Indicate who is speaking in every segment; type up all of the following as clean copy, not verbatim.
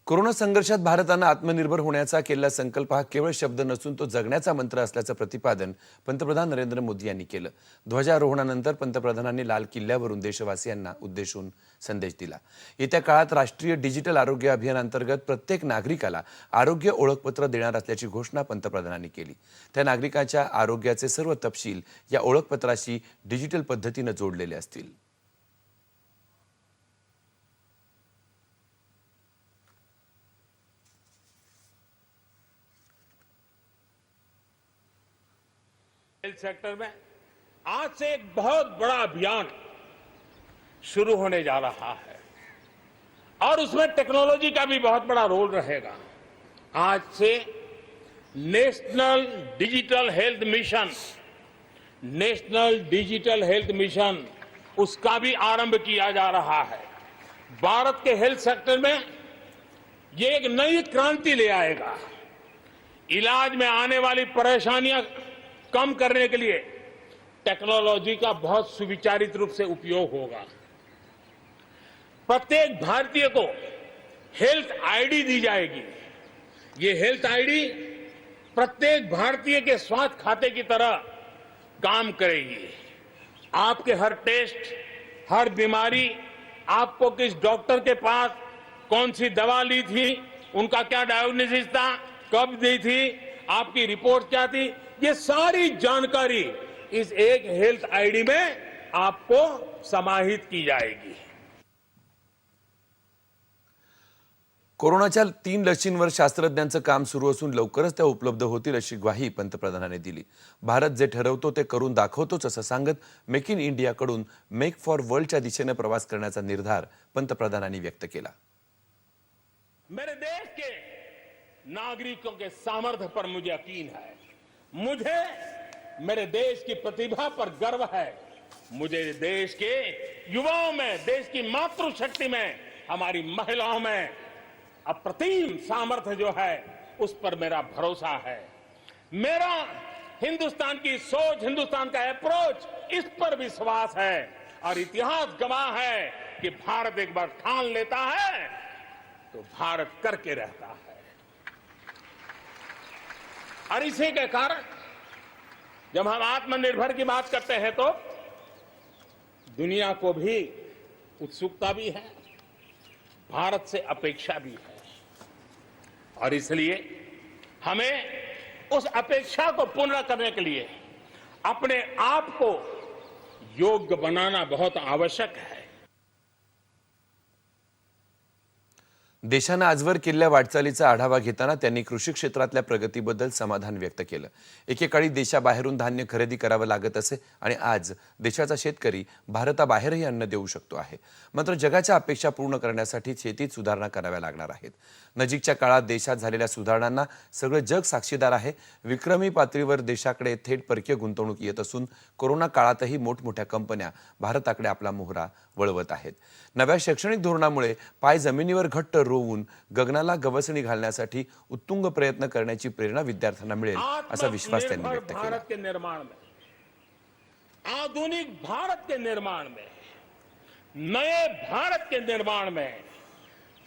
Speaker 1: Corona संघर्षात भारतानं आत्मनिर्भर होण्याचा केलेला संकल्प हा केवळ शब्द नसून तो जगण्याचा मंत्र असल्याचं प्रतिपादन पंतप्रधान नरेंद्र मोदी यांनी केलं। ध्वजारोहणानंतर पंतप्रधानांनी लाल किल्ल्यावरून देशवासियांना उद्देशून संदेश दिला। येत्या काळात राष्ट्रीय डिजिटल आरोग्य अभियानांतर्गत प्रत्येक नागरिकाला आरोग्य ओळखपत्र देणार असल्याची घोषणा पंतप्रधानांनी केली। त्या नागरिकाच्या आरोग्याचे सर्व तपशील या ओळखपत्राशी डिजिटल पद्धतीने जोडलेले असतील।
Speaker 2: हेल्थ सेक्टर में आज से एक बहुत बड़ा अभियान शुरू होने जा रहा है और उसमें टेक्नोलॉजी का भी बहुत बड़ा रोल रहेगा। आज से national digital digital health mission उसका भी आरंभ किया जा रहा है। भारत के हेल्थ सेक्टर में ये एक नई क्रांति ले आएगा। इलाज में आने वाली परेशानियां कम करने के लिए टेक्नोलॉजी का बहुत सुविचारित रूप से उपयोग होगा। प्रत्येक भारतीय को हेल्थ आईडी दी जाएगी। ये हेल्थ आईडी प्रत्येक भारतीय के स्वास्थ्य खाते की तरह काम करेगी। आपके हर टेस्ट, हर बीमारी, आपको किस डॉक्टर के पास कौन सी दवा ली थी, उनका क्या डायग्नोसिस था, कब दी थी, आपकी रिपोर्ट क्या थी, ये सारी जानकारी इस एक हेल्थ आईडी में आपको समाहित की जाएगी।
Speaker 1: कोरोनाच्या 3 लशींवर शास्त्रज्ञांचं काम सुरू असून लवकरच त्या उपलब्ध होतील अशी ग्वाही पंतप्रधानांनी दिली। भारत जे ठरवतो ते करून दाखवतोच असं सांगत मेक इन इंडियाकडून मेक फॉर वर्ल्डच्या दिशेने प्रवास करण्याचा निर्धार पंतप्रधानांनी व्यक्त केला।
Speaker 2: मेरे देश के नागरिकों के सामर्थ्य पर मुझे यकीन है। मुझे मेरे देश की प्रतिभा पर गर्व है। मुझे देश के युवाओं में, देश की मातृशक्ति में, हमारी महिलाओं में अप्रतिम सामर्थ्य जो है उस पर मेरा भरोसा है। मेरा हिंदुस्तान की सोच, हिंदुस्तान का अप्रोच, इस पर विश्वास है और इतिहास गवाह है कि भारत एक बार ठान लेता है तो भारत करके रहता है। और इसी के कारण जब हम आत्मनिर्भर की बात करते हैं तो दुनिया को भी उत्सुकता भी है, भारत से अपेक्षा भी है और इसलिए हमें उस अपेक्षा को पूर्ण करने के लिए अपने आप को योग्य बनाना बहुत आवश्यक है।
Speaker 1: देशानं आजवर केलेल्या वाटचालीचा आढावा घेताना त्यांनी कृषी क्षेत्रातल्या प्रगतीबद्दल समाधान व्यक्त केलं। एकेकाळी देशाबाहेरून धान्य खरेदी करावं लागत असे आणि आज देशाचा शेतकरी भारताबाहेरही अन्न देऊ शकतो आहे। मात्र जगाच्या अपेक्षा पूर्ण करण्यासाठी शेतीत सुधारणा कराव्या लागणार आहेत। नजीकच्या काळात देशात झालेल्या सुधारणांना सगळं जग साक्षीदार आहे। विक्रमी पातळीवर देशाकडे थेट परकीय गुंतवणूक येत असून कोरोना काळातही मोठमोठ्या कंपन्या भारताकडे आपला मोहरा वळवत आहेत। नव्या शैक्षणिक धोरणामुळे पाय जमिनीवर घट्ट रोवून गगनाला गवसणी घालण्यासाठी उत्तुंग प्रयत्न करण्याची प्रेरणा विद्यार्थ्यांना मिळेल असा विश्वास त्यांनी व्यक्त केला।
Speaker 2: भारत के निर्माण में, आधुनिक भारत के निर्माण में, नए भारत के निर्माण में,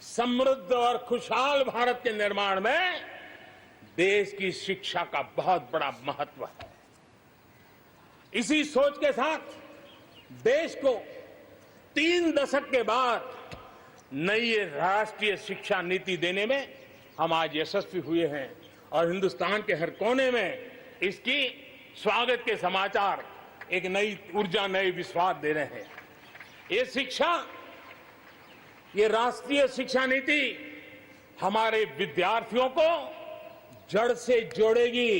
Speaker 2: समृद्ध और खुशहाल भारत के निर्माण में देश की शिक्षा का बहुत बड़ा महत्व है। इसी सोच के साथ देश को 3 दशक के बाद नई राष्ट्रीय शिक्षा नीति देने में हम आज यशस्वी हुए हैं और हिंदुस्तान के हर कोने में इसकी स्वागत के समाचार एक नई ऊर्जा, नए विश्वास दे रहे हैं। ये शिक्षा, ये राष्ट्रीय शिक्षा नीति हमारे विद्यार्थियों को जड़ से जोड़ेगी,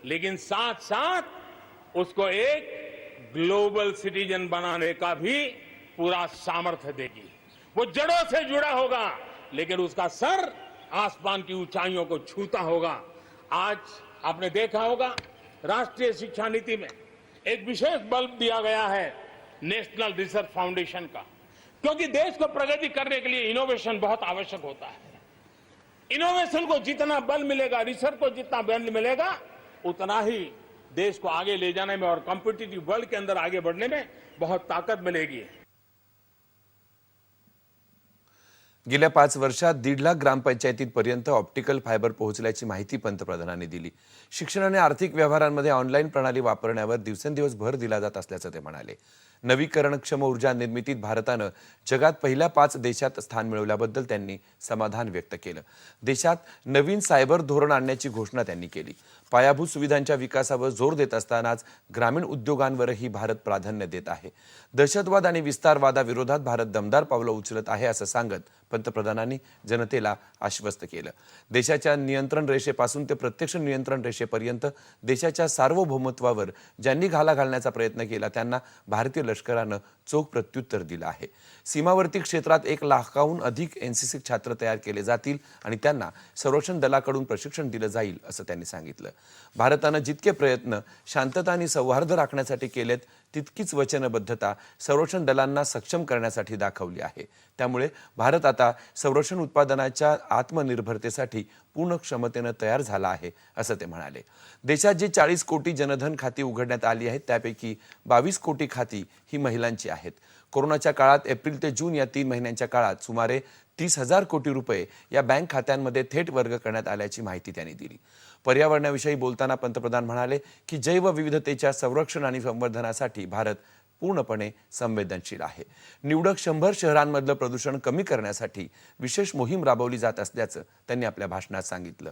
Speaker 2: लेकिन साथ साथ उसको एक ग्लोबल सिटीजन बनाने का भी पूरा सामर्थ्य देगी। वो जड़ों से जुड़ा होगा लेकिन उसका सर आसमान की ऊंचाइयों को छूता होगा। आज आपने देखा होगा राष्ट्रीय शिक्षा नीति में एक विशेष बल दिया गया है नेशनल रिसर्च फाउंडेशन का, क्योंकि देश को प्रगति करने के लिए इनोवेशन बहुत आवश्यक होता है। इनोवेशन को जितना बल मिलेगा, रिसर्च को जितना बल मिलेगा, उतना ही देश को आगे ले जाने में और कॉम्पिटिटिव वर्ल्ड के अंदर आगे बढ़ने में बहुत ताकत मिलेगी।
Speaker 1: गेल्या 5 वर्षात 1.5 लाख ग्रामपंचायतींपर्यंत ऑप्टिकल फायबर पोहोचल्याची माहिती पंतप्रधानांनी दिली. शिक्षण आणि आर्थिक व्यवहारांमध्ये ऑनलाईन प्रणाली वापरण्यावर दिवसेंदिवस भर दिला जात असल्याचं ते म्हणाले. नवीकरणक्षम ऊर्जा निर्मितीत भारतानं जगात पहिल्या 5 देशात स्थान मिळवल्याबद्दल त्यांनी समाधान व्यक्त केलं. देशात नवीन सायबर धोरण आणण्याची घोषणा त्यांनी केली. पायाभूत सुविधांच्या विकासावर जोर देत असतानाच ग्रामीण उद्योगांवरही भारत प्राधान्य देत आहे. दहशतवाद आणि विस्तारवादाविरोधात भारत दमदार पावलं उचलत आहे असं सांगत पंतप्रधानांनी जनतेला आश्वस्त केलं. देशाच्या नियंत्रण रेषेपासून ते प्रत्यक्ष नियंत्रण रेषेपर्यंत देशाच्या सार्वभौमत्वावर ज्यांनी घाला घालण्याचा प्रयत्न केला त्यांना भारतीय लष्करानं चोख प्रत्युत्तर दिलं आहे. सीमावर्ती क्षेत्रात 1 लाखाहून अधिक एनसीसी छात्र तयार केले जातील आणि त्यांना संरक्षण दलाकडून प्रशिक्षण दिलं जाईल असं त्यांनी सांगितलं. भारतानं जितके प्रयत्न शांतता आणि सौहार्द राखण्यासाठी केलेत तितकीच वचनबद्धता संरक्षण दलांना सक्षम करण्यासाठी दाखवली आहे. त्यामुळे भारत आता संरक्षण उत्पादनाच्या आत्मनिर्भरतेसाठी पूर्ण क्षमतेनं तयार झाला आहे असं ते म्हणाले. देशात जी 40 कोटी जनधन खाती उघडण्यात आली आहेत त्यापैकी 22 कोटी खाती ही महिलांची आहेत. कोरोनाच्या काळात एप्रिल ते जून या 3 महिन्यांच्या काळात सुमारे 30,000 कोटी रुपये या बँक खात्यांमध्ये थेट वर्ग करण्यात आल्याची माहिती त्यांनी दिली. पर्यावरणाविषयी बोलताना पंतप्रधान म्हणाले की जैवविविधतेच्या संरक्षण आणि संवर्धनासाठी भारत पूर्णपणे संवेदनशील आहे. निवडक 100 शहरांमधलं प्रदूषण कमी करण्यासाठी विशेष मोहीम राबवली जात असल्याचं त्यांनी आपल्या भाषणात सांगितलं.